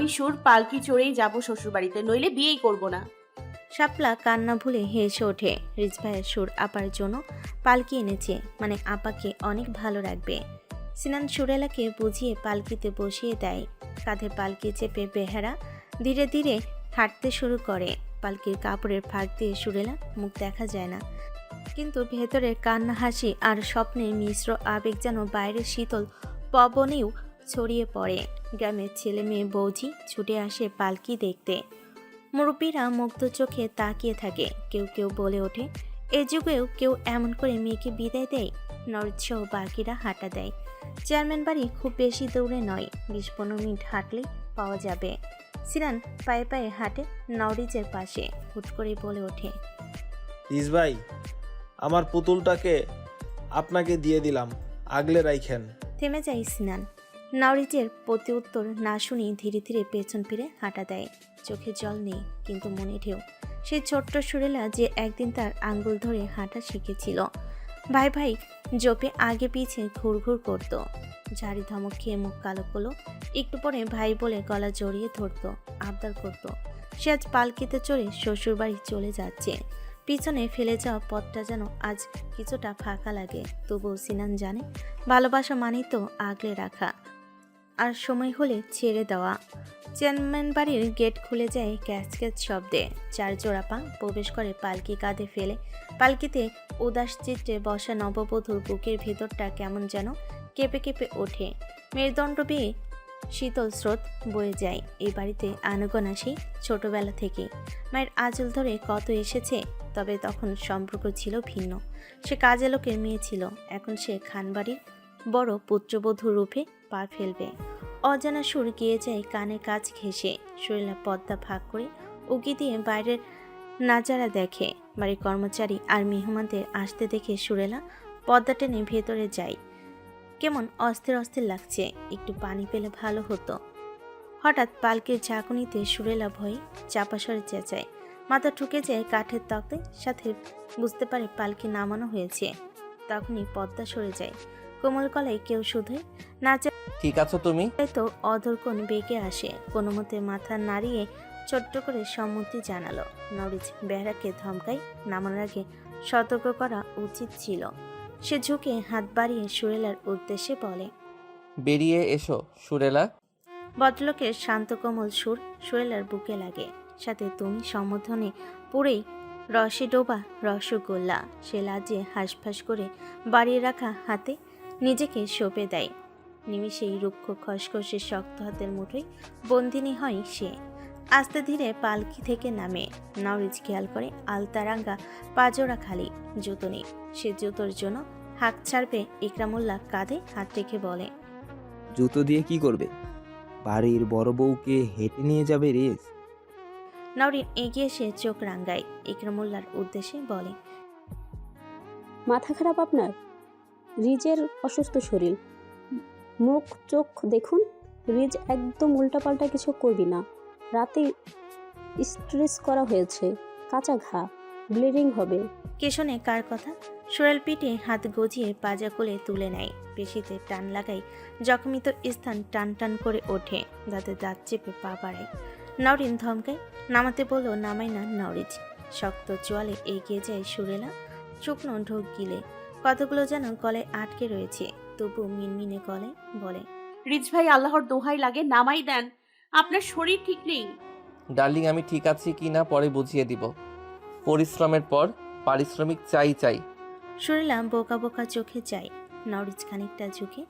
আমি সুর পালকি চড়েই যাব শ্বশুরবাড়িতে, নইলে বিয়েই করব না। শাপলা কান্না ভুলে হেসে ওঠে। রিজ ভাইয়ের সুর আপার জন্য পালকি এনেছে, মানে আপাকে অনেক ভালো রাখবে। সিনান সুরেলাকে বুঝিয়ে পালকিতে বসিয়ে দেয়। কাঁধে পালকি চেপে বেহারা ধীরে ধীরে হাঁটতে শুরু করে। পালকির কাপড়ের ফাঁক দিয়ে সুরেলা মুখ দেখা যায় না, কিন্তু ভেতরের কান্না, হাসি আর স্বপ্নের মিশ্র আবেগ যেন বাইরের শীতল পবনেও ছড়িয়ে পড়ে। গ্রামের ছেলে মেয়ে বৌঝি ছুটে আসে পালকি দেখতে। মুরব্বীরা মুগ্ধ চোখে তাকিয়ে থাকে। কেউ কেউ বলে ওঠে, এ যুগেও কেউ এমন করে মেয়েকে বিদায় দেয়। নরিৎসহ বাকিরা হাঁটা দেয়। চেয়ারম্যান বাড়ি খুব বেশি দৌড়ে নয়, 20-15 মিনিট হাঁটলেই পাওয়া যাবে। সিনান পায়ে পায়ে হাঁটে নরিজের পাশে। হুট করে বলে ওঠে, রিজ ভাই, আমার পুতুলটাকে আপনাকে দিয়ে দিলাম, আগলে রাইখেন। থেমে যায় সিনান। নরিজের প্রতি উত্তর না শুনি ধীরে ধীরে পেছন ফিরে হাঁটা দেয়। চোখে জল নেই, কিন্তু মনে ঢেউ। সেই ছোট্ট সুরেলা যে একদিন তার আঙ্গুল ধরে হাঁটা শিখেছিল। ভাই ভাই জোপে আগে পিছে ঘুরঘুর করতো। ঝাড়ি ধমক খেয়ে মুখ কালো করলো। একটু পরে ভাই বলে গলা জড়িয়ে ধরতো, আবদার করতো। সে আজ পালকিতে চড়ে শ্বশুরবাড়ি চলে যাচ্ছে। পিছনে ফেলে যাওয়া পথটা যেন আজ কিছুটা ফাঁকা লাগে। তবুও সিনান জানে, ভালোবাসা মানেই তো আগলে রাখা, আর সময় হলে ছেড়ে দেওয়া। চেয়ারম্যান বাড়ির গেট খুলে যায় ক্যাচ ক্যাচ শব্দে। 4 জোড়া পা প্রবেশ করে পালকি কাঁধে ফেলে। পালকিতে উদাস চিত্রে বসা নববধূর বুকের ভেতরটা কেমন যেন কেঁপে কেঁপে ওঠে। মেরুদণ্ড বেয়ে শীতল স্রোত বয়ে যায়। এই বাড়িতে আনাগোনা সেই ছোটবেলা থেকে। মায়ের আঁচল ধরে কত এসেছে, তবে তখন সম্পর্ক ছিল ভিন্ন। সে কাজে লোকের মেয়ে ছিল, এখন সে খানবাড়ির বড় পুত্রবধূ রূপে পা ফেলবে। অজানা সুর গিয়ে যায় কানে কাজ ঘেঁষে। শরীরা পর্দা ফাঁক করে উকি দিয়ে বাইরের নাজারা দেখে। বাড়ির কর্মচারী আর মেহমানদের আসতে দেখে সুরেলা পর্দা টেনে ভেতরে যায়। কেমন অস্থির অস্থির লাগছে, একটু পানি পেলে ভালো হতো। হঠাৎ পালকির ঝাঁকুনিতে সুরেলা ভয়ে চাপাসরে চেঁচায়। মাথা ঠুকে যায় কাঠের তক্তে, সাথে বুঝতে পারে পালকি নামানো হয়েছে। তখনই পর্দা সরে যায়। কোমল গলায় কেউ শুধুই নাচে। ঠিক আছো তুমি? তো অধরকোণ বেগে আসে। কোনো মতে মাথা নাড়িয়ে ছোট্ট করে সম্মতি জানালো। নরিজ বেহরাকে ধমকাই, নামানোর আগে সতর্ক করা উচিত ছিল। সে ঝুঁকে হাত বাড়িয়ে সুরেলার উদ্দেশ্যে বলে, বেরিয়ে এসো সুরেলা। ভদ্রলোকের শান্ত কোমল সুর সুরেলার বুকে লাগে। সাথে তুমি সম্বোধনে পুরেই রসে ডোবা রসগোল্লা। সে লাজে হাঁসফাঁস করে বাড়িয়ে রাখা হাতে নিজেকে সঁপে দেয়। নিমিষেই রুক্ষ খসখসে শক্ত হাতের মুঠোয় বন্দিনী হয় সে। আস্তে ধীরে পালকি থেকে নামে। নরিজ খেয়াল করে আলতারাঙ্গা পাজোড়া খালি, জুতো নেই। সে জুতোর জন্য হাঁক ছাড়বে। ইকরামুল্লাহ কাঁধে হাত রেখে বলে, জুতো দিয়ে কি করবে? বাড়ির বড় বউকে হেঁটে নিয়ে যাবে রেস? নরিন এগিয়ে এসে চোখ রাঙ্গায়। ইকরামুল্লাহর উদ্দেশ্যে বলে, মাথা খারাপ আপনার? রিজের অসুস্থ শরীর, মুখ চোখ দেখুন। রিজ একদম উল্টাপাল্টা কিছু করবি না। রাতে স্ট্রেস করা হয়েছে, কাঁচা ঘা, ব্লিডিং হবে। কে শোনে কার কথা? সুরেল পিঠে হাত গজিয়ে পাজা কোলে তুলে নেয়। পেশিতে টান লাগাই জখমিত স্থান টান টান করে ওঠে। দাঁতে দাঁত চেপে পা বাড়ায়। নরিন ধমকায়, নামাতে বলল নামাই না নরিজ। শক্ত চোয়ালে এগিয়ে যায় সুরেলা। শুকনো ঢোক গিলে কতগুলো যেন গলায় আটকে রয়েছে। তবু মিনমিনে গলায় বলে, রিজ ভাই, আল্লাহর দোহাই লাগে, নামাই দেন, আপনার শরীর ঠিক নেই। ডার্লিং, আমি ঠিক আছি কি না পরে বুঝিয়ে দিব। পরিশ্রমের পর পারিশ্রমিক চাই চাই। সুরেলা বোকা বোকা চোখে যায়। নরিজ খানিকটা ঝুঁকে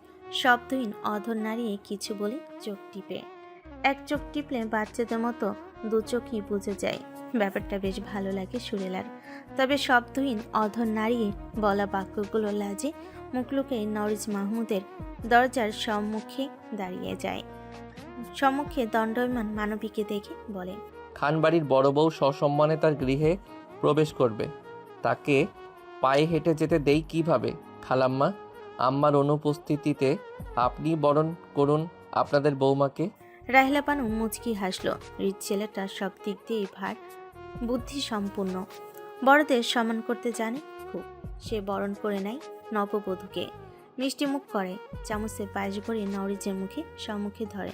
শব্দহীন অধর নাড়িয়ে কিছু বলে চোখ টিপে। এক চোখ টিপলে বাচ্চাদের মতো দু চোখই বুঝে যায়। ব্যাপারটা বেশ ভালো লাগে সুরেলার। তবে শব্দহীন অধর নাড়িয়ে বলা বাক্যগুলো লাজে মুখ লুকিয়ে নরিজ মাহমুদের দরজার সম্মুখে দাঁড়িয়ে যায়। সম্মুখে দণ্ডায়মান মানবীকে দেখে বলে, খানবাড়ির বড় বউ সসম্মানে তার গৃহে প্রবেশ করবে, তাকে পায়ে হেঁটে যেতে দেই কিভাবে? খালাম্মা, আম্মার অনুপস্থিতিতে আপনি বরণ করুন আপনাদের বৌমাকে। রাহেলা বানু মুচকি হাসলো। রিচ ছেলেটা সব দিক দিয়ে ভার বুদ্ধি সম্পূর্ণ, বড়দের সম্মান করতে জানে খুব। সে বরণ করে নেয় নববধূকে, মিষ্টি মুখ করে, চামচে পায়েস ভরে নরিজের মুখে সম্মুখে ধরে।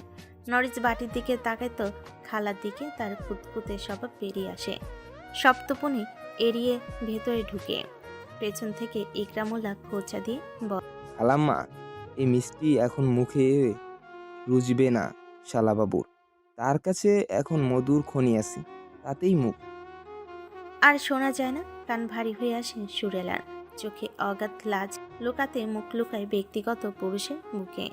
নরিচ বাটির দিকে তাকায় তো খালার দিকে তার কুতকুতে স্বভাব বেরিয়ে আসে। সপ্তপনে এড়িয়ে ভেতরে ঢুকে পেছন থেকে ইকরামুল্লাহ খোঁচা দিয়ে খালাম্মা, এই মিষ্টি এখন মুখে রুজবে না শালাবাবুর। তার কাছে এখন মধুর খনি আছে, তাতেই মুখ। আর শোনা যায় না। কান ভারী হয়ে আসে সুরেলার। চোখে অগাধ লাজ লুকাতে মুখ লুকায় ব্যক্তিগত পুরুষের মুখে।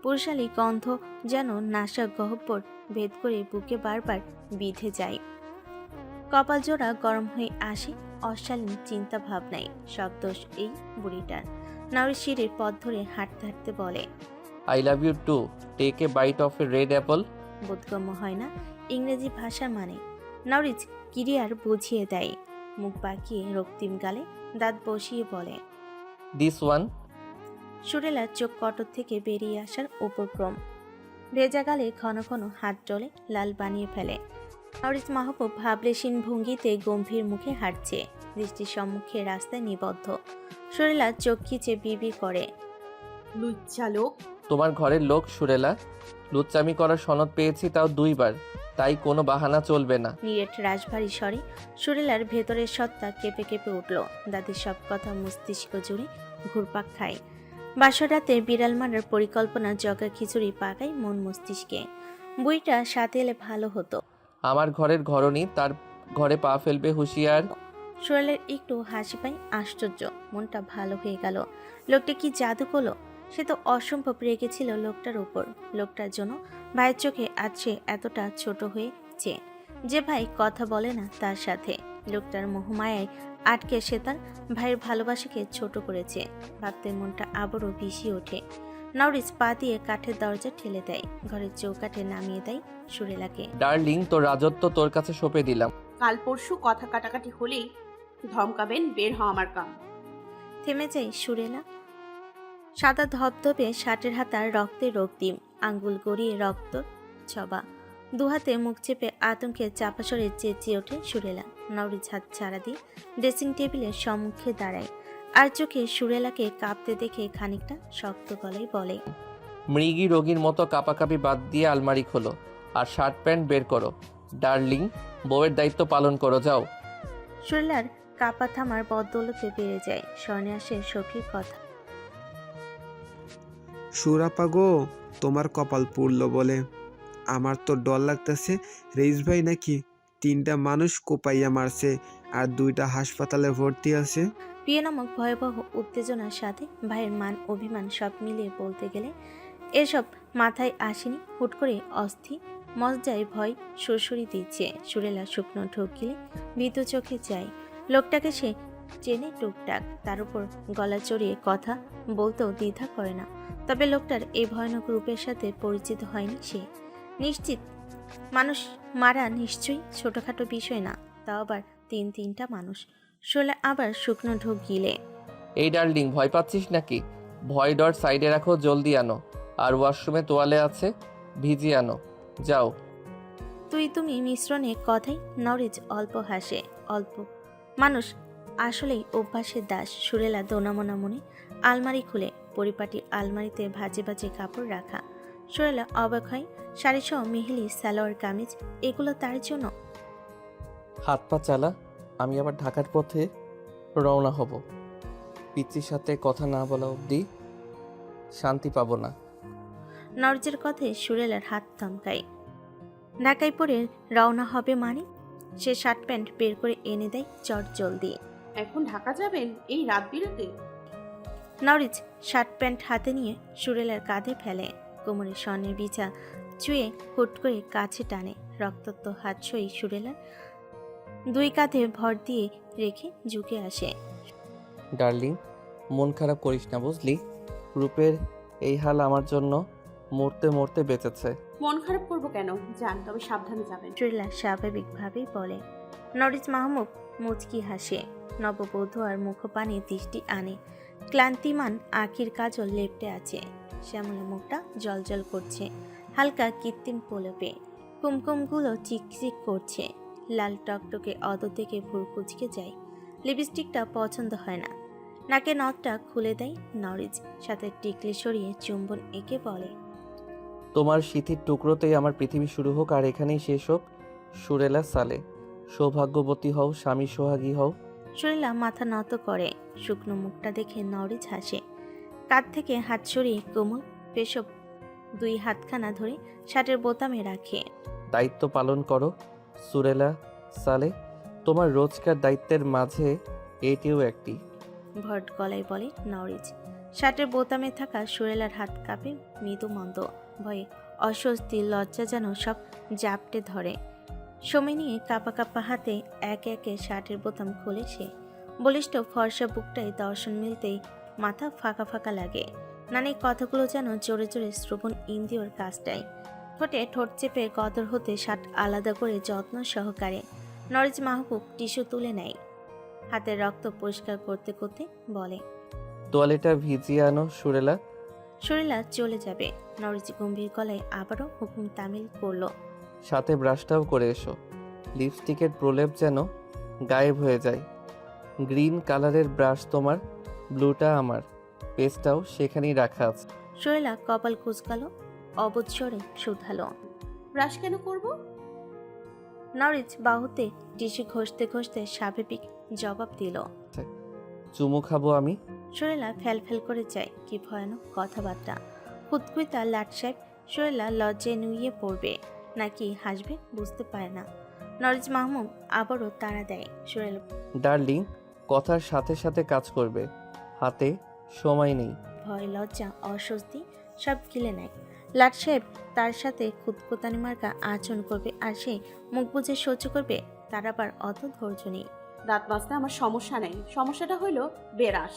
পুরুষালী গন্ধ যেন নাসা গহ্বর ভেদ করে বুকে বারবার বিঁধে যায়। কপাল জোড়া গরম হয়ে আসে অশালীন চিন্তা ভাবনায়। সব দোষ এই বুড়িটার। নাউরি সিঁড়ির পথ ধরে হাঁটতে হাঁটতে বলে, I love you too, take a bite of a red apple. বোধগম্য হয় না ইংরেজি ভাষার মানে। নরিচ কিরিয়ার বুঝিয়ে দেয়। মুখ বাঁকিয়ে রক্তিম গালে দাঁত বসিয়ে বলে। This one. সুরেলার চোখ কটর থেকে বেরিয়ে আসার উপক্রম। ভেজা গালে ঘন ঘন হাত ডলে লাল বানিয়ে ফেলে। নরিচ মাহবুব ভাবলেশীন ভঙ্গিতে গম্ভীর মুখে হাঁটছে। দৃষ্টির সম্মুখে রাস্তায় নিবদ্ধ। সুরেলা চোখ খিচে বিড়বিড় করে, লুচ্চা লোক। তোমার ঘরের লোক সুরেলা। লুচ্চামি করার সনদ পেয়েছি, তাও 2 বার। তাই কোনো বাহানা চলবে না। নিরেট রাশভারী স্বরে সুরেলার ভেতরের সত্তা কেঁপে কেঁপে উঠল। দাদির সব কথা মস্তিষ্ক জুড়ে ঘুরপাক খায়। বাসরাতে বিড়াল মারার পরিকল্পনা জগা খিচুড়ি পাকায় মন মস্তিষ্কে। বইটা সাথে এলে ভালো হতো। আমার ঘরের ঘরনি, তার ঘরে পা ফেলবে হুঁশিয়ার। সুরেলের একটু হাসি পায়। আশ্চর্য, মনটা ভালো হয়ে গেল। লোকটা কি জাদু করলো? সে তো অসম্ভব রেগেছিল লোকটার উপর। লোকটার জন্য ভাইয়ের চোখে আজ সে এতটা ছোট হয়েছে যে ভাই কথা বলে না তার সাথে। লোকটার মোহমায়ায় আটকে সে তার ভাইয়ের ভালোবাসাকে ছোট করেছে। ভাবতে মনটা আবারও ভিসিয়ে ওঠে। নরিচ পা দিয়ে কাঠের দরজা ঠেলে দেয়। ঘরের চৌকাঠে নামিয়ে দেয় সুরেলাকে। ডার্লিং, তোর রাজত্ব তোর কাছে সঁপে দিলাম। কাল পরশু কথা কাটাকাটি হলেই ধমকাবেন, বের হ আমার কাম। থেমে যায় সুরেলা। সাদা ধবধবে শার্টের হাতার রক্তে রক্তিম, আঙ্গুল গড়িয়ে রক্ত ছবা। দুহাতে মুখ চেপে আতঙ্কে চাপাসরে চেঁচিয়ে ওঠে সুরেলা। নরিচ হাত ছাড়া দিয়ে ড্রেসিং টেবিলের সম্মুখে দাঁড়ায়। আর চোখে সুরেলাকে কাঁপতে দেখে খানিকটা শক্ত গলায় বলে, মৃগী রোগীর মতো কাপাকাপি বাদ দিয়ে আলমারি খোলো আর শার্ট প্যান্ট বের করো। ডার্লিং, বউয়ের দায়িত্ব পালন করো, যাও। সুরেলার কাপা থামার বদৌলতে বেড়ে যায়। স্বর্ণে আসে সখীর কথা। সুরাপা গো, তোমার কপাল পুড়লো বলে। আমার তো ডর লাগতেছে। রেইস ভাই নাকি 3টা মানুষ কোপাইয়া মারছে আর 2টা হাসপাতালে ভর্তি আছে। বিয়ে নামক ভয়াবহ উত্তেজনার সাথে ভাইয়ের মান অভিমান সব মিলিয়ে বলতে গেলে এসব মাথায় আসেনি। হুট করে অস্থি মজ্জায় ভয় সুরসুরি দিচ্ছে। সুরেলা শুকনো ঢোক গিলে ভীত চোখে যায়। লোকটাকে সে চেনে টুকটাক, তার উপর গলা চড়িয়ে কথা বলতেও দ্বিধা করে না। তবে লোকটার এই ভয়ানক রূপের সাথে পরিচিত হয়নি সে। নিশ্চিত মানুষ মারা নিশ্চয়ই ছোটখাটো বিষয় না, তাও আবার 3টা মানুষ। শোলে আবার শুকনো ঢোক গিলে, এই ডার্লিং, ভয় পাচ্ছিস নাকি? ভয় ডর সাইডে রাখো, জলদি আনো। আর ওয়াশরুমে তোয়ালে আছে, ভিজিয়ে আনো, যাও। তুমি মিশ্রণে কথাই নরিচ অল্প হাসে। অল্প মানুষ আসলেই অভ্যাসের দাস। সুরেলা দোনামোনা মনে আলমারি খুলে পরিপাটি আলমারিতে ভাজে ভাজে কাপড় রাখা। সুরেলা অবাক হয়। শাড়িসহ মেহেলি, সালোয়ার কামিজ, এগুলো তার জন্য। হাত পা চালা, আমি আবার ঢাকার পথে রওনা হব। পিচ্চির সাথে কথা না বলা অবধি শান্তি পাবো না। নরিচের কথায় সুরেলার হাত থমকায়। ঢাকায় পরে রওনা হবে মানে? সে শার্ট প্যান্ট বের করে এনে দেয় চট জলদি। এখন ঢাকা যাবেন এই রাত বিরাতে? নরিচ শার্ট প্যান্ট হাতে নিয়ে সুরেলার কাঁধে ফেলে। কোমরে স্বর্ণের বিছা চুয়ে হুট করে কাছে টানে। রক্তাক্ত হাত সই সুরেলার 2 কাঁধে ভর দিয়ে রেখে ঝুঁকে আসে। ডার্লিং, মন খারাপ করিস না, বুঝলি? রূপের এই হাল আমার জন্য মরতে মরতে বেঁচেছে। মন খারাপ করবো কেন? যান, তবে সাবধানে যাবেন। সুরেলা স্বাভাবিকভাবেই বলে। নরিচ মাহমুদ মুচকি হাসে। নববধূ আর মুখপানে দৃষ্টি আনে। ক্লান্তিমান আখির কাজল লেপটে আছে। শ্যামলা মুখটা জলজল করছে হালকা কৃত্রিম পলপে। কুমকুমগুলো চিকচিক করছে। লাল টকটকে অদ থেকে ভুর কুচকে যায়। লিপস্টিকটা পছন্দ হয় না। নাকে নথটা খুলে দেয় নরিচ, সাথে টিকলি সরিয়ে চুম্বন এঁকে বলে, তোমার সিথির টুকরোতেই আমার পৃথিবী শুরু হোক আর এখানেই শেষ হোক। সুরেলা সালে। সৌভাগ্যবতী হও, স্বামী সোহাগী হও। সুরেলা মাথা নত করে। শুকনো মুখটা দেখে নওরিজ হাসে। কাঁধ থেকে হাত সরিয়ে কোমল পেশব দুই হাতখানা ধরে শার্টের বোতামে রাখে। দায়িত্ব পালন করো সুরেলা সালে। তোমার রোজকার দায়িত্বের মাঝে এটিও একটি। ভট গলায় বলে নওরিজ। শার্টের বোতামে থাকা সুরেলার হাত কাঁপে মৃদু মন্দ। ভয়ে অস্বস্তি লজ্জা যেন সব জাপটে ধরে। সময় নিয়ে কাঁপা কাঁপা হাতে একে একে শার্টের বোতাম খুলে সে। বলিষ্ঠ ফর্সা বুকটাই দর্শন মিলতেই মাথা ফাঁকা ফাঁকা লাগে। নানি কথাগুলো যেন জোরে জোরে শ্রবণ ইন্দ্রিয়র কাজটায়। ঠোঁটে ঠোঁট চেপে কদর হতে শার্ট আলাদা করে যত্ন সহকারে নওরিজ মাহবুব টিস্যু তুলে নেয়। হাতের রক্ত পরিষ্কার করতে করতে বলে, তোয়ালেটা ভিজিয়ে আনো সুরেলা। সুরেলা চলে যাবে। নওরিজ গম্ভীর গলায় আবারও হুকুম তামিল করল। সাথে ব্রাশটাও করে এসো। লিপস্টিকের প্রলেপ যেন গায়েব হয়ে যায়। গ্রিন কালারের ব্রাশ তোমার, ব্লুটা আমার। পেস্টটাও সেখানেই রাখা আছে। সুরেলা কপাল কুঁচকালো, অবুঝ স্বরে শুধালো। ব্রাশ কেন করব? নওরিজ বাহুতে টিস্যু ঘষতে ঘষতে স্বাভাবিক জবাব দিল। চুমু খাবো আমি। সুরেলা ফেল ফেল করে যায়। কি ভয়ানক কথাবার্তা। হুতকুইতা লাট সাহেব সুরেলা লজ্জায় নুইয়ে পড়বে নাকি হাসবে বুঝতে পারে না। নওরিজ মাহমুদ আবারও তাড়া দেয়। সুরেলা ডার্লিং, কথার সাথে সাথে কাজ করবে। হাতে সময় নেই। ভয় লজ্জা অস্বস্তি সব গিলে নেয়। লাট সাহেব তার সাথে খুদকুতানি মার্কা আচরণ করবে আর সে মুখ বুজে সহ্য করবে, তার আবার অত ধৈর্য নেই। দাঁত মাজতে আমার সমস্যা নেই, সমস্যাটা হইলো বেরাস।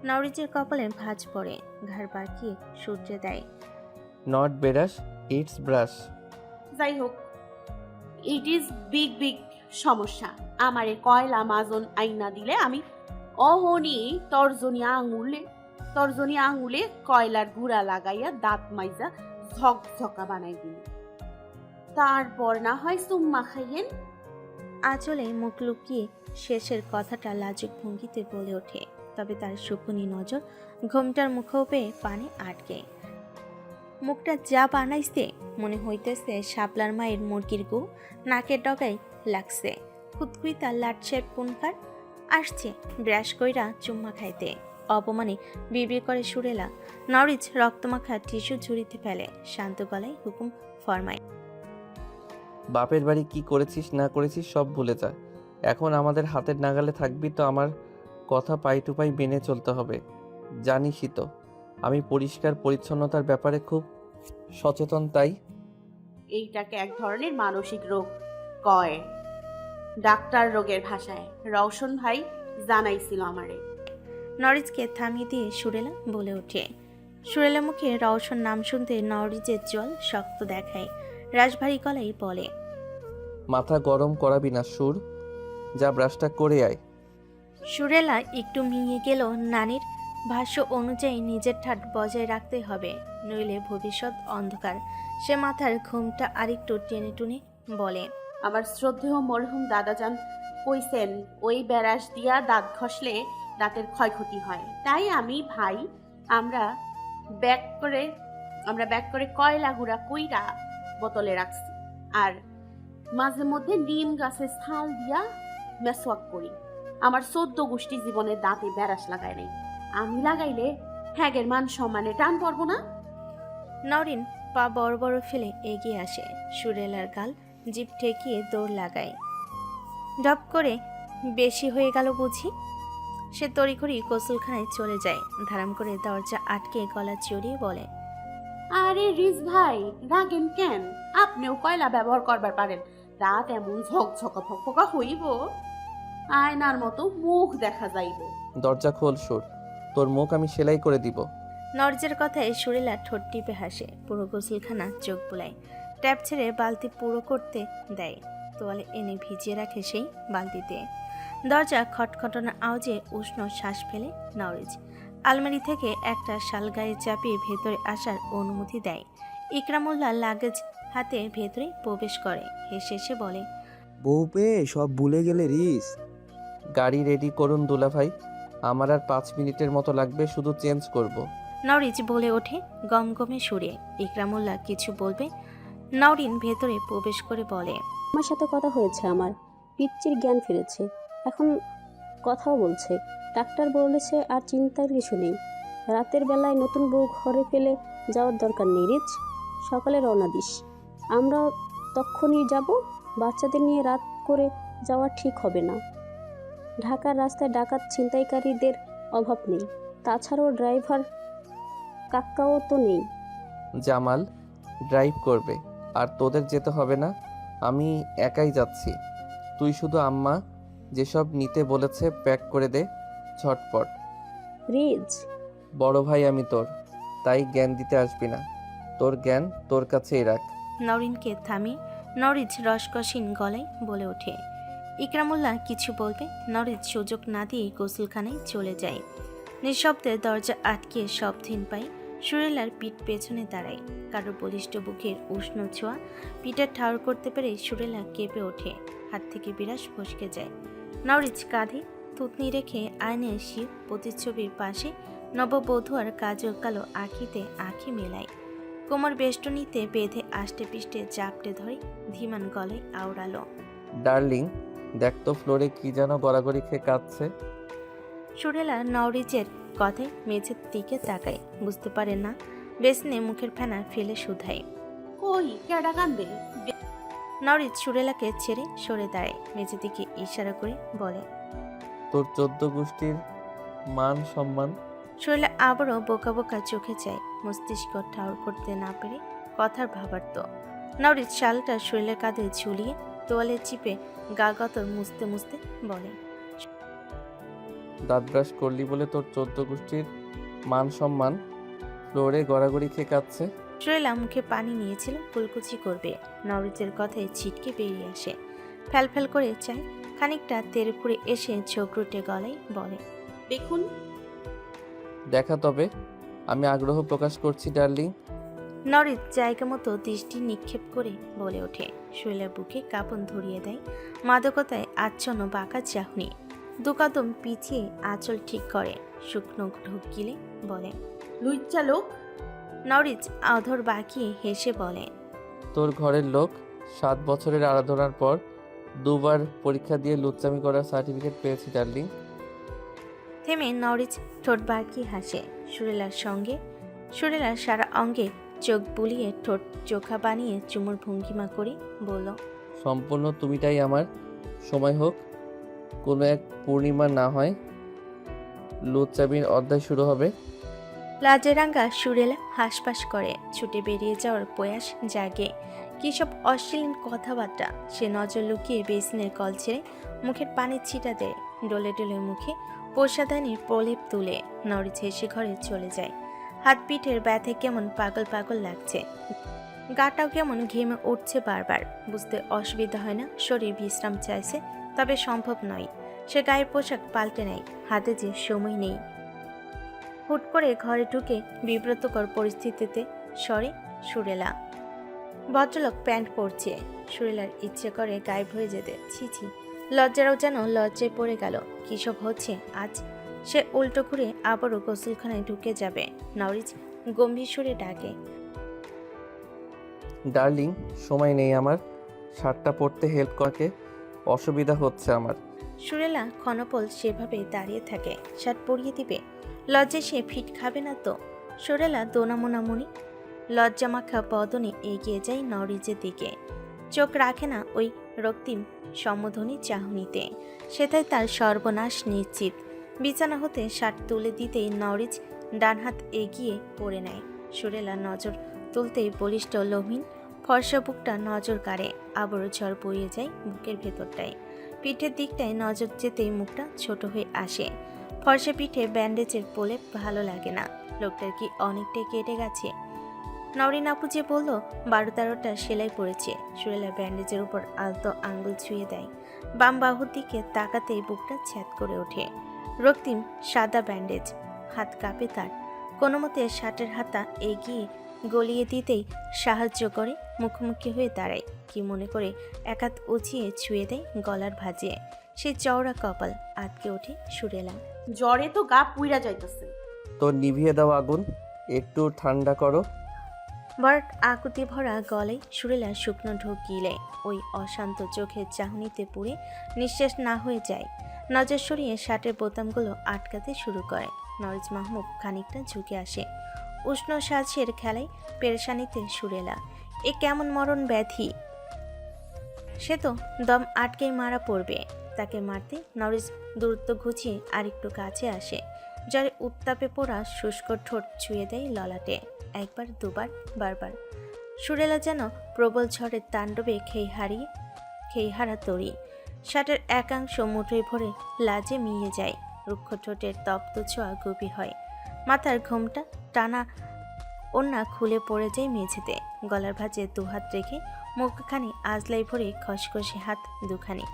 নওরিজের কপালে ভাঁজ পড়ে, ঘাড় বাঁকিয়ে সূর্যে দেয়। Not brass, it's brush. যাই হোক, ইট ইজ বিগ বিগ সমস্যা। আমারে কয়লা মাজন আইনা দিলে আমি অহনি তর্জনী আঙুলে কয়লার গুঁড়া লাগাইয়া দাঁত মাইজা ঝকঝকা বানাই দিন। তারপর না হয় সুম্মা খাইয়েন। আঁচলে মুখ লুকিয়ে শেষের কথাটা লাজুক ভঙ্গিতে বলে ওঠে। তবে তার শকুনি নজর ঘোমটার মুখেও পেয়ে পানে আটকে। মুখটা যা বানাইছে মনে হইতেছে শাপলার মায়ের মুরগির গু নাকের ডগায় লাগছে। খুদকুইতা লাট সাহেব কোনকার আসছে ব্রাশ কইরা চুম্মা খাইতে। অপমানে বিড়বিড় করে সুরেলা। নওরিজ রক্তমাখা টিস্যু ঝুড়িতে ফেলে। শান্ত গলায় হুকুম ফরমায়। বাপের বাড়ি কি করেছিস না করেছিস সব ভুলে যা। এখন আমাদের হাতের নাগালে থাকবি তো আমার কথা পাই টু পাই মেনে চলতে হবে। জানিসই তো আমি পরিষ্কার পরিচ্ছন্নতার ব্যাপারে খুব সচেতন, তাই এইটাকে এক ধরনের মানসিক রোগ কয়, ডাক্তার রোগের ভাষায়। রওশন ভাই জানাইছিল আমারে। নওরিজকে থামিয়ে দিয়ে সুরেলা বলে ওঠে। সুরেলা মুখে রওশন নাম শুনতে নওরিজের জল শক্ত দেখায়। রাশভারী গলায় বলে, মাথা গরম করাবি না সুর, যা ব্রাশটা করে আয়। সুরেলা একটু মিয়ে গেল। নানির ভাষ্য অনুযায়ী নিজের ঠাট বজায় রাখতে হবে, নইলে ভবিষ্যৎ অন্ধকার। সে মাথার ঘুমটা আরেকটু টেনে টুনে বলে, আমার শ্রদ্ধেয় মরহুম দাদাজান কইছেন ওই ব্যারাস দিয়া দাঁত ঘষলে দাঁতের ক্ষয়ক্ষতি হয়। তাই আমি ভাই আমরা ব্যাক করে কয়লা গুঁড়া কইরা বোতলে রাখছি। আর মাঝে মধ্যে নিম গাছের ছাল দিয়া মেসওয়াক করি। আমার 14 গোষ্ঠী জীবনে দাঁতে ব্যারাস লাগায় নাই। আমি লাগাইলে হ্যাগের মান সম্মানে টান পড়ব না। নরিন পা বড় বড় ফেলে এগিয়ে আসে। সুরেলার গাল জিভ ঠেকিয়ে দৌড় লাগায়। ডপ করে বেশি হয়ে গেল বুঝি। সে তড়িঘড়ি গোসলখানায় চলে যায়। ধারাম করে দরজা আটকে গলা চড়িয়ে বলে, আরে রিজ ভাই রাগেন কেন? আপনিও কয়লা ব্যবহার করবার পারেন। দাঁত এমন ঝকঝকা ফকফকা হইব, আয়নার মতো মুখ দেখা যাইব। দরজা খোল সুর, তোর মুখ আমি সেলাই করে দিব। নর্জের কথায় সুরেলা ঠোঁট টিপে হাসে। পুরো গোসলখানা চোখ বুলায়। ট্যাপ ছেড়ে বালতি পুরো করতে দেয়। তোয়ালে এনে ভিজিয়ে রাখে সেই বালতিতে। দরজা খটখটানো আওয়াজে উষ্ণ শ্বাস ফেলে নওরিজ। আলমারি থেকে একটা শাল গায়ে চাপিয়ে ভেতরে আসার অনুমতি দেয়। ইকরামুল্লাহ লাগেজ হাতে ভেতরে প্রবেশ করে। হেসে হেসে বলে, বউ পেয়ে সব ভুলে গেলে রিস। গাড়ি রেডি করুন দুলা ভাই, আমার আর 5 মিনিটের মতো লাগবে, শুধু চেঞ্জ করব। নওরিজ বলে ওঠে গমগমে সুরে। ইকরামুল্লাহ কিছু বলবে, নওরিন ভেতরে প্রবেশ করে বলে, আমার সাথে কথা হয়েছে, আমার পিচ্চির জ্ঞান ফিরেছে, এখন কথাও বলছে। ডাক্তার বলেছে আর চিন্তার কিছু নেই। রাতের বেলায় নতুন বউ ঘরে ফেলে যাওয়ার দরকার নেই রিচ। সকালে রওনা দিস, আমরা তখনই যাব। বাচ্চাদের নিয়ে রাত করে যাওয়া ঠিক হবে না। ঢাকার রাস্তায় ডাকাত ছিনতাইকারীদের অভাব নেই। তাছাড়াও ড্রাইভার কাক্কাও তো নেই। জামাল ড্রাইভ করবে, আর তোদের যেতে হবে না, আমি একাই যাচ্ছি। তুই শুধু আম্মা যেসব নিতে বলেছে প্যাক করে দে ঝটপট। রিজ, বড় ভাই আমি তোর, তাই জ্ঞান দিতে আসবি না। তোর জ্ঞান তোর কাছেই রাখ। নওরিনকে থামিয়ে নওরিজ রসকসীন গলায় বলে ওঠে। ইকরামুল্লাহ কিছু বলবে, নওরিজ সুযোগ না দিয়েই গোসলখানায় চলে যায়। নিঃশব্দে দরজা আটকে শব্দহীন পায়। সুরেলার পিঠ পেছনে দাঁড়ায়। কারোর বলিষ্ঠ বুকের উষ্ণ ছোঁয়া পিঠে ঠাউর করতে পেরে সুরেলা কেঁপে ওঠে। হাত থেকে বিরাস ফসকে যায়। নওরিজ কাঁধে থুতনি রেখে আয়নায় শিব প্রতিচ্ছবির পাশে নববধূ আর কাজল কালো আঁখিতে আঁখি মেলায়। কোমর বেষ্টনীতে বেঁধে আষ্টে পিষ্টে জাপটে ধরে ধীমান গলায় আওড়ালো, ডার্লিং দেখ তো ফ্লোরে কি যেন গড়াগড়ি খেয়ে কাঁদছে। সুরেলা নওরিজের কথায় মেঝের দিকে তাকায়। বুঝতে পারে না, বেসনে মুখের ফেনা ফেলে শুধায়। কই কেডা কান্দে? নওরিজ সুরেলাকে ছেড়ে সরে দাঁড়ায়। মেঝের দিকে ইশারা করে বলে, তোর 14 গোষ্ঠীর মান সম্মান। সুরেলা আবারও বোকা বোকা চোখে চায়। মস্তিষ্ক ঠাউর করতে না পেরে কথার ভাবার্থ। নওরিজ শালটা সুরেলার কাঁধে ঝুলিয়ে তোয়ালে চিপে গা গতর মুছতে মুছতে বলে, দাঁত ব্রাশ করলি বলে তোর 14 গোষ্ঠীর মান সম্মান ফ্লোরে গড়াগড়ি খেয়ে কাঁদছে। সুরেলা মুখে পানি নিয়েছিল, কুলকুচি করবে। নওরিজের কথায় ছিটকে বেরিয়ে আসে। ফ্যাল করে চায়। খানিকটা তেরে ফুড়ে এসে ঝোঁকরুটে গলায় বলে, দেখুন। দেখা তবে, আমি আগ্রহ প্রকাশ করছি ডার্লিং। নরিদ জায়গা মতো দৃষ্টি নিক্ষেপ করে বলে ওঠে। শৈলার বুকে কাঁপন ধরিয়ে দেয় মাদকতায় আচ্ছন্ন বাঁকা চাহনি। দুকদম পিছিয়ে আঁচল ঠিক করে শুকনো ঢোক গিলে বলে, লুইচ্চা লোক। নরিজ আধর বাঁকিয়ে হেসে বলে, তোর ঘরের লোক 7 বছরের আরাধনার পর 2বার পরীক্ষা দিয়ে লুচ্চামি করার সার্টিফিকেট পেয়েছি ডার্লিং। থেমে নরিজ ঠোঁট বাঁকিয়ে হাসে। সুরেলার সারা অঙ্গে চোখ বুলিয়ে ঠোঁট চোখা বানিয়ে চুমুর ভঙ্গিমা করে বলল, সম্পূর্ণ তুমিটাই আমার। সময় হোক, কোনো এক পূর্ণিমা না হয় লুচ্চামির অধ্যায় শুরু হবে। লাজেরাঙ্গা সুরেলা হাসপাস করে ছুটে বেরিয়ে যাওয়ার প্রয়াস জাগে। কী সব অশ্লীল কথাবার্তা। সে নজর লুকিয়ে বেসিনের কল ছেড়ে মুখের পানির ছিটা দেয়। ডলে ডলে মুখে প্রসাদানির প্রলেপ তুলে নরিচ হেসে ঘরে চলে যায়। হাত পিঠের ব্যথে কেমন পাগল পাগল লাগছে। গাটাও কেমন ঘেমে উঠছে বারবার। বুঝতে অসুবিধা হয় না শরীর বিশ্রাম চাইছে, তবে সম্ভব নয়। সে গায়ের পোশাক পাল্টে নেয়, হাতে যে সময় নেই। হুট করে ঘরে ঢুকে বিব্রতকর পরিস্থিতিতে সরে সুরেলা। ভদ্রলোক প্যান্ট পরছে। সুরেলার ইচ্ছে করে গায়েব হয়ে যেতে। ছি, লজ্জারও যেন লজ্জায় পড়ে গেল। কী সব হচ্ছে আজ। সে উল্টো ঘুরে আবারও গোসলখানায় ঢুকে যাবে। নরিজ গম্ভীর সুরে ডাকে, ডার্লিং সময় নেই আমার, শার্টটা পরতে হেল্প করকে, অসুবিধা হচ্ছে আমার। সুরেলা ক্ষণপল সেভাবে দাঁড়িয়ে থাকে। শার্ট পরিয়ে দিবে। লজ্জায় সে ফিট খাবে না তো। সুরেলা দোনামোনামুনি লজ্জামাখা বদনে এগিয়ে যায় নরিজের দিকে। চোখ রাখে না ওই রক্তিম সম্বোধনী চাহনিতে। সেটাই তার সর্বনাশ নিশ্চিত। বিছানা হতে শার্ট তুলে দিতেই নরিজ ডান হাত এগিয়ে পড়ে নেয়। সুরেলা নজর তুলতেই বলিষ্ঠ লমিন ফর্সা বুকটা নজর কাড়ে। আবারও ঝড় বইয়ে যায় বুকের ভেতরটায়। পিঠের দিকটায় নজর যেতেই মুখটা ছোট হয়ে আসে। ফর্সা পিঠে ব্যান্ডেজের প্রলেপ ভালো লাগে না। লোকটার কি অনেকটাই কেটে গেছে? নরিন আপু যে বলল 12-13টা সেলাই পড়েছে। সুরেলা ব্যান্ডেজের উপর আলতো আঙ্গুল ছুঁয়ে দেয়। বাম বাহুর দিকে তাকাতেই বুকটা ছ্যাদ করে ওঠে। রক্তিম সাদা ব্যান্ডেজ। হাত কাঁপে তার। কোনো মতে শার্টের হাতা এগিয়ে গলিয়ে দিতেই সাহায্য করে মুখোমুখি হয়ে দাঁড়ায়। কি মনে করে এক হাত উঁচিয়ে ছুঁয়ে দেয় গলার ভাঁজে। সে চওড়া কপাল আটকে ওঠে সুরেলা। জ্বরে তো গা পুইরা যাইতেছে। তোর নিভিয়ে দাও আগুন। একটু ঠান্ডা করো। বরট আকুতি ভরা গলায় সুরেলা শুকনো ঢোক গিলে ওই অশান্ত চোখের চাহনিতে পুড়ে নিঃশেষ না হয়ে যায়। নজর সরিয়ে শার্টের বোতামগুলো আটকাতে শুরু করে। নরিজ মাহমুদ খানিকটা ঝুঁকে আসে। উষ্ণ সাজের খেলায় পেরেশানিতে সুরেলা। এ কেমন মরণ ব্যাধি! সে তো দম আটকেই মারা পড়বে। তাকে মারতে নরিজ দূরত্ব ঘুচিয়ে আরেকটু কাছে আসে। জ্বরে উত্তাপে পোড়া শুষ্ক ঠোঁট ছুঁয়ে দেয় ললাটে। একবার দুবার বারবার। সুরেলা যেন প্রবল ঝড়ের তাণ্ডবে খেইহারা তরি। শার্টের একাংশ মুঠোয় ভরে লাজে মিয়ে যায়। রুক্ষ ঠোঁটের তপ্ত ছোঁয়া গভীর হয়। মাথার ঘোমটা টানা ওড়না খুলে পড়ে যায় মেঝেতে। গলার ভাঁজে দুহাত রেখে মুখখানি আজলাই ভরে খসখসে হাত দুখানি।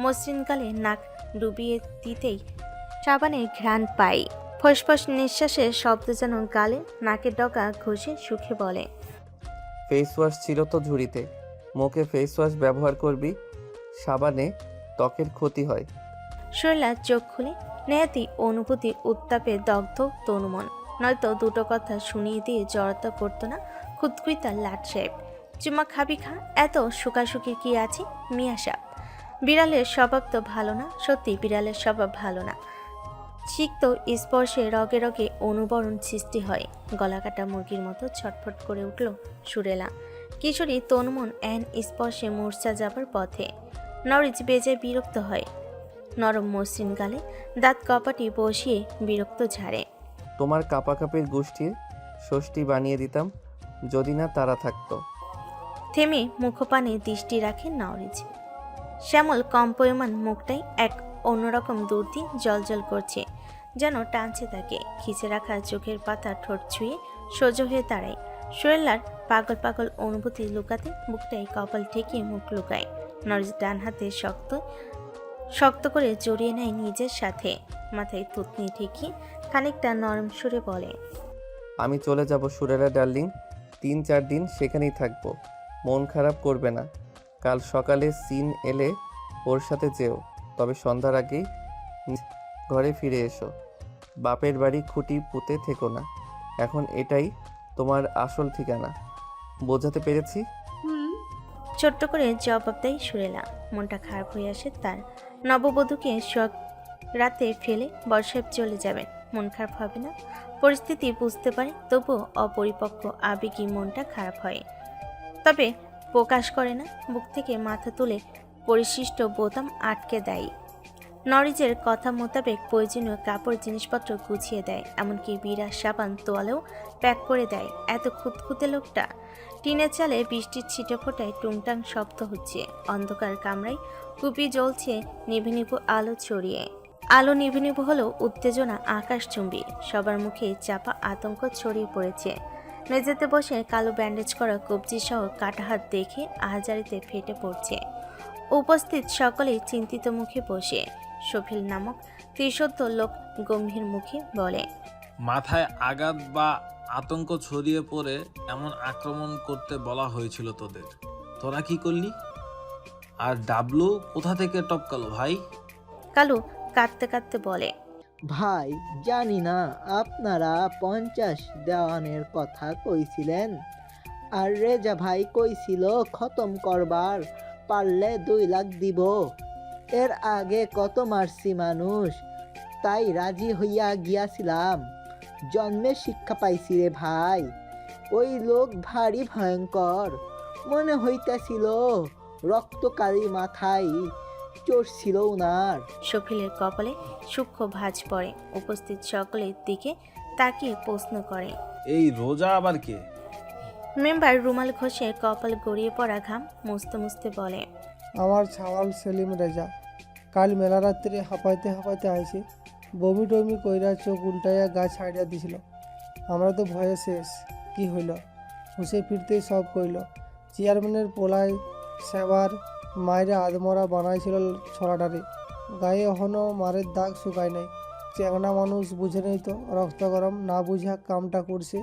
মসৃণ গালে নাক ডুবিয়ে দিতেই সাবানের ঘ্রাণ পাই। ফসফস নিঃশ্বাসের শব্দ যেন গালে নাকের ডগা ঘষে সুখে বলে, ফেস ওয়াশ ছিল তো ঝুড়িতে। মুখে ফেস ওয়াশ ব্যবহার করবি, সাবানে ত্বকের ক্ষতি হয়। শৈলা চোখ খুলে নেহাতি অনুভূতি উত্তাপে দগ্ধ তনুমন। নয়তো দুটো কথা শুনিয়ে দিয়ে জড়তা করতো না খুদকুইতা লাট সাহেব। চুমা খাবি খা, এত শুকাশুকির কি আছে? মিয়া সাহেব, বিড়ালের স্বভাব তো ভালো না। সত্যি বিড়ালের স্বভাব ভালো না। সিক্ত স্পর্শে রগে রগে অনুবরণ সৃষ্টি হয়। গলাকাটা মুরগির মতো ছটফট করে উঠল সুরেলা। কিশোরী তনুমন এন স্পর্শে মূর্ছা যাবার পথে। নরিজ বেজায় বিরক্ত হয়। নরম মসৃণ গালে দাঁত কপাটি বসিয়ে বিরক্ত ঝাড়ে। তোমার কাপাকাপির গোষ্ঠীর ষষ্ঠী বানিয়ে দিতাম যদি না তারা থাকতো। থেমে মুখপানে দৃষ্টি রাখে নরিজ। শ্যামল কম্পয়মান মুখটাই এক অন্যরকম দুর্দি জলজল করছে, যেন টানছে তাকে। খিচে রাখা চোখের পাতা ঠোঁট ছুঁয়ে সোজা হয়ে দাঁড়ায়। শরীলার পাগল পাগল অনুভূতি লুকাতে বুকটাই কপাল ঠেকিয়ে মুখ লুকায়। নরিজ ডান হাতে শক্ত শক্ত করে জড়িয়ে নেয় নিজের সাথে। মাথায় থুতনি ঠেকিয়ে খানিকটা নরম সুরে বলে, আমি চলে যাব সুরেলা ডার্লিং, 3-4 দিন সেখানেই থাকবো। মন খারাপ করবে না। কাল সকালে সিন এলে ওর সাথে যেও, তবে সন্ধ্যার আগেই ঘরে ফিরে এসো। বাপের বাড়ি খুঁটি পুঁতে থেকো না। এখন এটাই তোমার আসল ঠিকানা। বোঝাতে পেরেছি? হুম। ছোট্ট করে জবাব দেয় সুরেলা। মনটা খারাপ হয়ে আসে তার। নববধূকে শখ রাতে ফেলে বর্ষায় চলে যাবেন, মন খারাপ হবে না? পরিস্থিতি বুঝতে পারে, তবুও অপরিপক্ক আবেগী মনটা খারাপ হয়। তবে প্রকাশ করে না। বুক থেকে মাথা তুলে পরিশিষ্ট বোতাম আটকে দেয়। নরিজের কথা মোতাবেক প্রয়োজনীয় কাপড় জিনিসপত্র গুছিয়ে দেয়। এমনকি বিড়া সাবান তোয়ালেও প্যাক করে দেয়। এত খুঁতখুঁতে লোকটা। টিনের চালে বৃষ্টির ছিটে ফোটায় টুংটাং শব্দ হচ্ছে। অন্ধকার কামরায় কুপি জ্বলছে নিভে নিভু আলো ছড়িয়ে। আলো নিভে নিভু হলেও উত্তেজনা আকাশচুম্বী। সবার মুখে চাপা আতঙ্ক ছড়িয়ে পড়েছে। মেঝেতে বসে কালো ব্যান্ডেজ করা কবজি সহ কাটা হাত দেখে আহাজারিতে ফেটে পড়ছে। উপস্থিত সকলেই চিন্তিত মুখে বসে। শফিল নামক ত্রিশোদ্ধ লোক গম্ভীর মুখে বলে, মাথায় আঘাত বা আতঙ্ক ছড়িয়ে পড়ে এমন আক্রমণ করতে বলা হয়েছিল তোদের, তোরা কি করলি? আর ডাবলু কোথা থেকে টপকালো ভাই? কালু কাঁদতে কাঁদতে বলে, ভাই জানি না, আপনারা 50 দেওয়ানের কথা কইছিলেন, আর রেজা ভাই কইছিল খতম করবার পারলে 2 লাখ দিব। এর আগে কত মারছি মানুষ, তাই রাজি হইয়া গিয়াছিলাম। জন্মে শিক্ষা পাইছি রে ভাই। ওই লোক ভারী ভয়ঙ্কর, মনে হইতাছিল রক্তকারী মাথায় চড়ছিল উনার। শফিলের কপালে সূক্ষ্ম ভাঁজ পড়ে। উপস্থিত সকলের দিকে তাকিয়ে প্রশ্ন করে, এই রোজা আবার কে? মেম্বার রুমাল ঘষে কপাল গড়িয়ে পড়া ঘাম মুছতে মুছতে বলে, আমার ছাওয়াল সেলিম রেজা। কাল মেলা রাত্রে হাঁপাইতে হাঁপাইতে আইছি, বমি টমি কইরা চোখ উল্টাইয়া গা ছাড়িয়া দিছিল। আমরা তো ভয়ে শেষ। কি হইল? হুঁসে ফিরতেই সব কইল। চেয়ারম্যানের পোলায় সেবার মায়েরা আদমরা বানাইছিল ছড়াটারে। গায়ে এখনও মারের দাগ শুকায় নাই। চ্যাংনা মানুষ বুঝে নেই তো, রক্ত গরম না বুঝা কামটা করছে।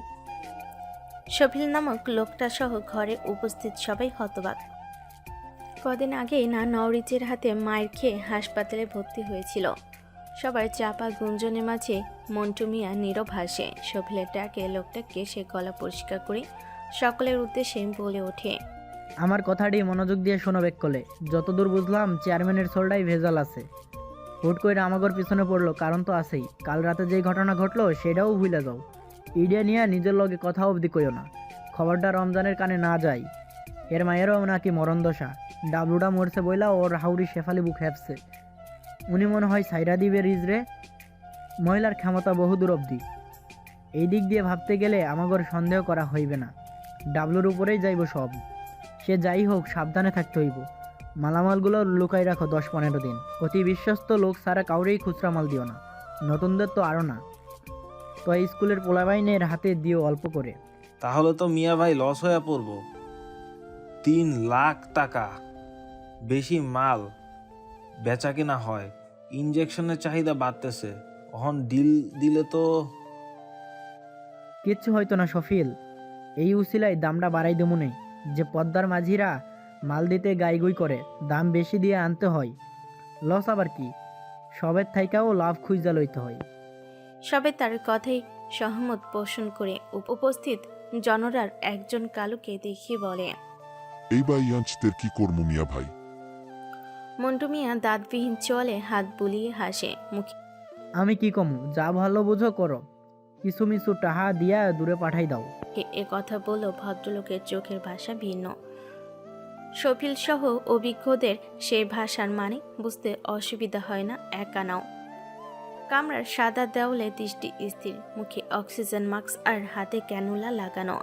শফিল নামক লোকটা সহ ঘরে উপস্থিত সবাই হতবাক। কদিন আগেই না নওরিজের হাতে মায়ের খেয়ে হাসপাতালে ভর্তি হয়েছিল। সবার চাপা গুঞ্জনের মাঝে মন্টু মিয়া নীরব হাসে। শফিলের ডাকে লোকটাকে সে গলা পরিষ্কার করে সকলের উদ্দেশ্যে বলে ওঠে, আমার কথাটি মনোযোগ দিয়ে শোনো বেককলে। যতদূর বুঝলাম চেয়ারম্যানের সোলটাই ভেজাল আছে। হুট করে আমাগর পিছনে পড়লো, কারণ তো আছেই। কাল রাতে যেই ঘটনা ঘটলো সেটাও ভুলে যাও। ইডিয়া নিয়ে নিজের লগে কথা অবধি কইও না। খবরটা রমজানের কানে না যায়। এর মায়েরও নাকি মরণ দশা। ডাবলুটা মরছে বইলা ওর হাউরি শেফালি বুক হ্যাপছে। উনি মনে হয় সাইরা দিবে রিজরে। মহিলার ক্ষমতা বহুদূর অবধি। এই দিক দিয়ে ভাবতে গেলে আমাগর সন্দেহ করা হইবে না। ডাবলুর উপরেই যাইব সব। সে যাই হোক, সাবধানে থাকতে হইব। মালামালগুলো লুকাই রাখো 10-15 দিন। অতি বিশ্বস্ত লোক ছাড়া কাউরেই খুচরা মাল দিও না। নতুনদের তো আরও না। তো এই স্কুলের পোলাবাইনের হাতে দিও অল্প করে। তাহলে তো মিয়া ভাই লস হয়ে পড়ব। 3 লাখ টাকা বেশি মাল বেচা কিনা হয়। ইনজেকশনের চাহিদা বাড়তেছে। এখন ডিল দিলে তো কিচ্ছু হয়তো না সফিল। এই উসিলায় দামটা বাড়াই দেবো নেই। যে পদ্মার মাঝিরা মাল দিতে গাইগুই করে, দাম বেশি দিয়ে আনতে হয়। লস আবার কি, সবের থাইকাও লাভ খুঁজা লইতে হয়। সবে তার কথাই সহমত পোষণ করে উপস্থিত জনরার একজন কালুকে দেখিয়ে বলে, এই বাইয়াঞ্চদের কি কর্ম মিয়া ভাই? মন্টু মিয়া দাঁতবিহীন চলে হাত বুলিয়ে হাসে। মুখে আমি কি কমু, যা ভালো বুঝো করো। কিছু মিছু টাহা দিয়া দূরে পাঠাই দাও। এ কথা বলল ভদ্রলোকের চোখের ভাষা ভিন্ন। শফিল সহ অভিজ্ঞদের সেই ভাষার মানে বুঝতে অসুবিধা হয় না একানাও। কামরার সাদা দেওয়ালে দৃষ্টি স্থির, মুখে অক্সিজেন মাস্ক আর হাতে ক্যানুলা লাগানো।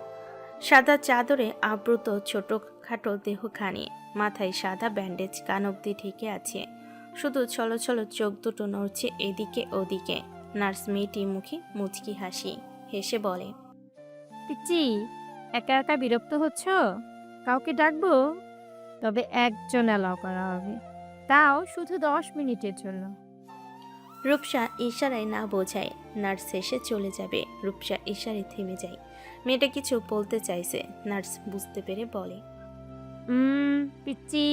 সাদা চাদরে আবৃত ছোটখাটো দেহখানি, মাথায় সাদা ব্যান্ডেজ কান অব্দি ঢেকে আছে। শুধু ছলো ছলো চোখ দুটো নড়ছে এদিকে ওদিকে। নার্স মেয়েটি মুখে মুচকি হাসি হেসে বলে, পিচ্চি, একা একা বিরক্ত হচ্ছ? কাউকে ডাকবো? তবে একজন অ্যালাউ করা হবে, তাও শুধু 10 মিনিটের জন্য। রূপসা ইশারায় না বোঝায় নার্স শেষে চলে যাবে। রূপসা ইশারায় থেমে যায়। মেয়েটা কিছু বলতে চাইছে, নার্স বুঝতে পেরে বলে, পিচ্চি,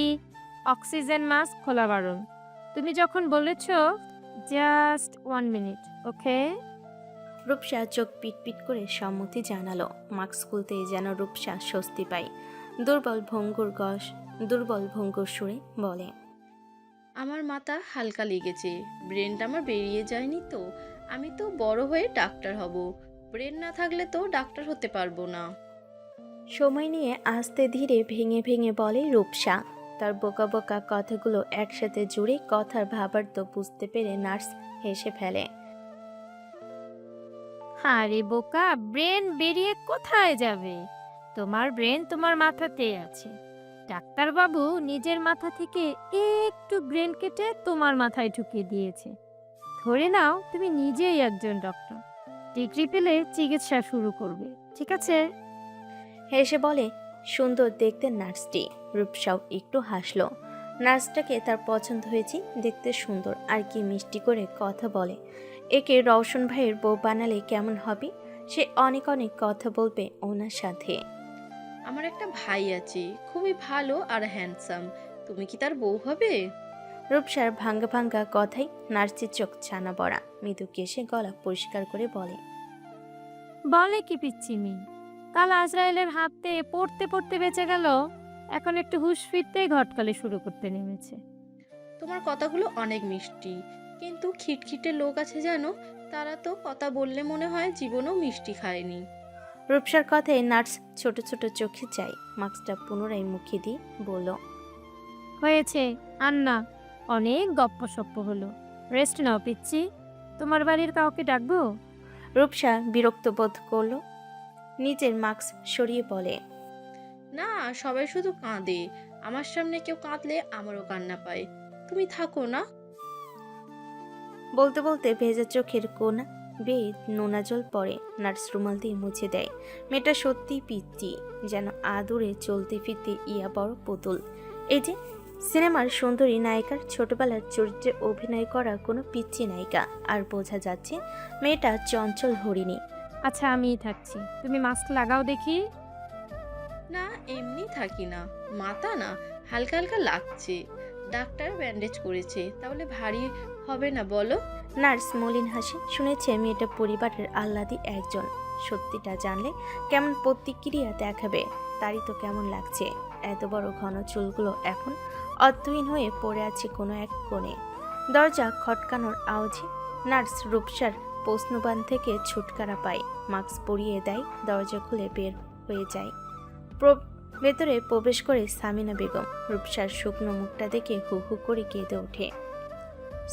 অক্সিজেন মাস্ক খোলা বারণ। তুমি যখন বলেছ জাস্ট 1 মিনিট, ওকে? রূপসা চোখ পিটপিট করে সম্মতি জানালো। মাস্ক খুলতেই যেন রূপসা স্বস্তি পায়। দুর্বল ভঙ্গুর সুরে বলে, আমার মাথা হালকা লেগেছে, ব্রেনটা আমার বেরিয়ে যায়নি তো। আমি তো বড় হয়ে ডাক্তার হব, ব্রেন না থাকলে তো ডাক্তার হতে পারবো না। সময় নিয়ে আস্তে ধীরে ভেঙে ভেঙে বলে রূপসা। তার বোকা বোকা কথাগুলো একসাথে জুড়ে কথার ভাবার্থ বুঝতে পেরে নার্স হেসে ফেলে। আরে বোকা, ব্রেন বেরিয়ে কোথায় যাবে? তোমার ব্রেন তোমার মাথাতেই আছে। ডাক্তারবাবু নিজের মাথা থেকে একটু ব্রেন কেটে তোমার মাথায় ঢুকিয়ে দিয়েছে। ধরে নাও তুমি নিজেই একজন ডক্টর। ডিগ্রি পেলে চিকিৎসা শুরু করবে, ঠিক আছে? হেসে বলে সুন্দর দেখতে নার্সটি। রূপসাও একটু হাসলো। নার্সটাকে তার পছন্দ হয়েছে, দেখতে সুন্দর আর কি মিষ্টি করে কথা বলে। একে রওশন ভাইয়ের বউ বানালে কেমন হবে? সে অনেক অনেক কথা বলবে ওনার সাথে। আমার একটা ভাই আছে, খুবই ভালো আর হ্যান্ডসাম। তুমি কি তার বউ হবে? রূপসার ভাঙ্গা ভাঙ্গা কথাই নার্সের চোখ ছানা বড়া। মৃদু কেশে গলা পরিষ্কার করে বলে, বলে কি পিচ্ছি মেয়ে, কাল আজরায়েলের হাতে পড়তে পড়তে বেঁচে গেল, এখন একটু হুঁশ ফিরতেই ঘটকালি শুরু করতে নেমেছে। তোমার কথাগুলো অনেক মিষ্টি, কিন্তু খিটখিটে লোক আছে জানো, তারা তো কথা বললে মনে হয় জীবনেও মিষ্টি খায়নি। রূপসার কথায় নার্স ছোট ছোট চোখে যায়। মাস্কটা পুনরায় মুখে দিয়ে বলল, হয়েছে আর না, অনেক গপ্পসপ্প হলো, রেস্ট নাও পিচ্ছি। তোমার বাড়ির কাউকে ডাকবো? রূপসা বিরক্ত বোধ করল, নিজের মাস্ক সরিয়ে বলে, না, সবাই শুধু কাঁদে। আমার সামনে কেউ কাঁদলে আমারও কান্না পায়। তুমি থাকো না। বলতে বলতে ভেজা চোখের কোনা বেয়ে নোনা জল পড়ে। নার্স রুমাল দিয়ে মুছে দেয়। মেয়েটা সত্যিই পিচ্চি, যেন আদুরে চলতে ফিরতে ইয়া বড় পুতুল। এই যে সিনেমার সুন্দরী নায়িকার ছোটবেলার চরিত্রে অভিনয় করা কোনো পিচ্চি নায়িকা। আর বোঝা যাচ্ছে মেয়েটা চঞ্চল হরিণী। আচ্ছা, আমিই থাকছি, তুমি মাস্ক লাগাও দেখি। না, এমনি থাকি না, মাথা না হালকা হালকা লাগছে। ডাক্তার ব্যান্ডেজ করেছে, তাহলে ভারী হবে না বলো? নার্স মলিন হাসি। শুনেছে মেয়েটা পরিবারের আহ্লাদি একজন। সত্যিটা জানলে কেমন প্রতিক্রিয়া দেখাবে তারই তো কেমন লাগছে। এত বড় ঘন চুলগুলো এখন অর্থহীন হয়ে পড়ে আছে কোনো এক কোণে। দরজা খটকানোর আওয়াজে নার্স রূপসার প্রশ্নবান থেকে ছুটকারা পায়, মাস্ক পরিয়ে দেয়, দরজা খুলে বের হয়ে যায়। ভেতরে প্রবেশ করে সামিনা বেগম। রূপসার শুকনো মুখটা দেখে হু হু করে কেঁদে ওঠে।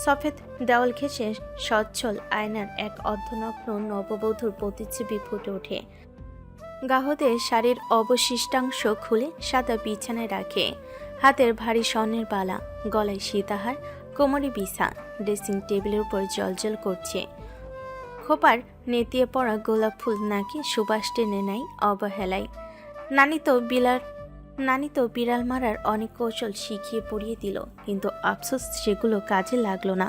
সফেদ দেওয়াল ঘেঁষে সচ্ছল আয়নার এক অর্ধনগ্ন নববধূর প্রতিচ্ছবি ফুটে ওঠে। গাহদের শাড়ির অবশিষ্টাংশ খুলে সাদা বিছানায় রাখে। হাতের ভারী স্বর্ণের বালা, গলায় সীতাহার, কোমরে বিছা, ড্রেসিং টেবিলের উপর জলজল করছে। খোপার নেতিয়ে পড়া গোলাপ ফুল নাকি সুবাস টেনে নেয় অবহেলায়। নানি তো বিড়াল মারার অনেক কৌশল শিখিয়ে পড়িয়ে দিল, কিন্তু আফসোস সেগুলো কাজে লাগলো না।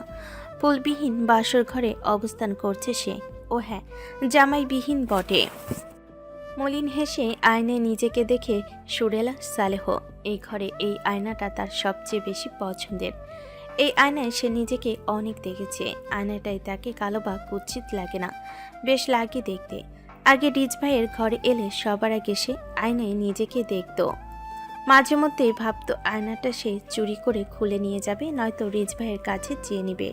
ফুলবিহীন বাসর ঘরে অবস্থান করছে সে। ও হ্যাঁ, জামাইবিহীন বটে। মলিন হেসে আয়নায় নিজেকে দেখে সুরেলা সালেহ। এই ঘরে এই আয়নাটা তার সবচেয়ে বেশি পছন্দের। এই আয়নায় সে নিজেকে অনেক দেখেছে। আয়নাটাই তাকে কালো বা কুৎসিত লাগে না, বেশ লাগে দেখতে। আগে রিজ ভাইয়ের ঘরে এলে সবার আগে সে আয়নায় নিজেকে দেখত। মাঝে মধ্যেই ভাবতো আয়নাটা সে চুরি করে খুলে নিয়ে যাবে, নয়তো রিজ ভাইয়ের কাছে চেয়ে নিবে।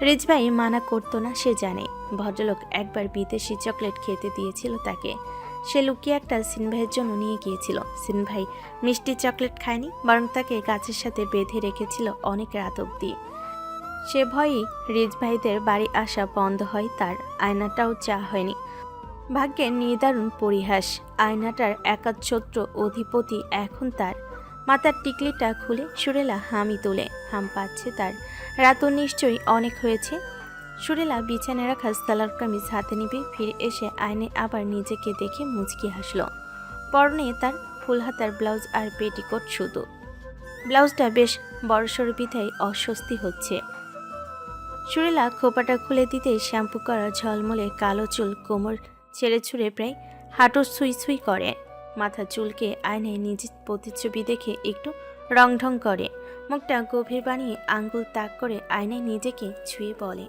রিজ ভাই মানা করতো না, সে জানে। ভদ্রলোক একবার বিদেশি চকলেট খেতে দিয়েছিল তাকে। সে লুকিয়ে একটা সিন ভাইয়ের জন্য নিয়ে গিয়েছিল। সিন ভাই মিষ্টি চকলেট খায়নি, বরং তাকে গাছের সাথে বেঁধে রেখেছিল অনেক রাত অবধি। সে ভয়েই রিজ ভাইদের বাড়ি আসা বন্ধ হয় তার। আয়নাটাও চা হয়নি। ভাগ্যের নিদারুণ পরিহাস, আয়নাটার একাচ্ছত্র অধিপতি এখন তার। মাথার টিকলিটা খুলে সুরেলা হামি তোলে। হাম পাচ্ছে তার। রাতও নিশ্চয়ই অনেক হয়েছে। সুরেলা বিছানায় রাখা সালোয়ার কামিজ হাতে নিবে, ফিরে এসে আয়নায় আবার নিজেকে দেখে মুচকি হাসল। পরনে তার ফুল হাতার ব্লাউজ আর পেটিকোট শুধু। ব্লাউজটা বেশ বড়সড় বিধায় অস্বস্তি হচ্ছে। সুরেলা খোপাটা খুলে দিতেই শ্যাম্পু করা ঝলমলে কালো চুল কোমর ছেড়ে ছুড়ে প্রায় হাঁটু ছুঁই ছুঁই করে। মাথা চুলকে আয়নায় নিজের প্রতিচ্ছবি দেখে একটু রংঢং করে। মুখটা গভীর বানিয়ে আঙ্গুল তাক করে আয়নায় নিজেকে ছুঁয়ে বলে,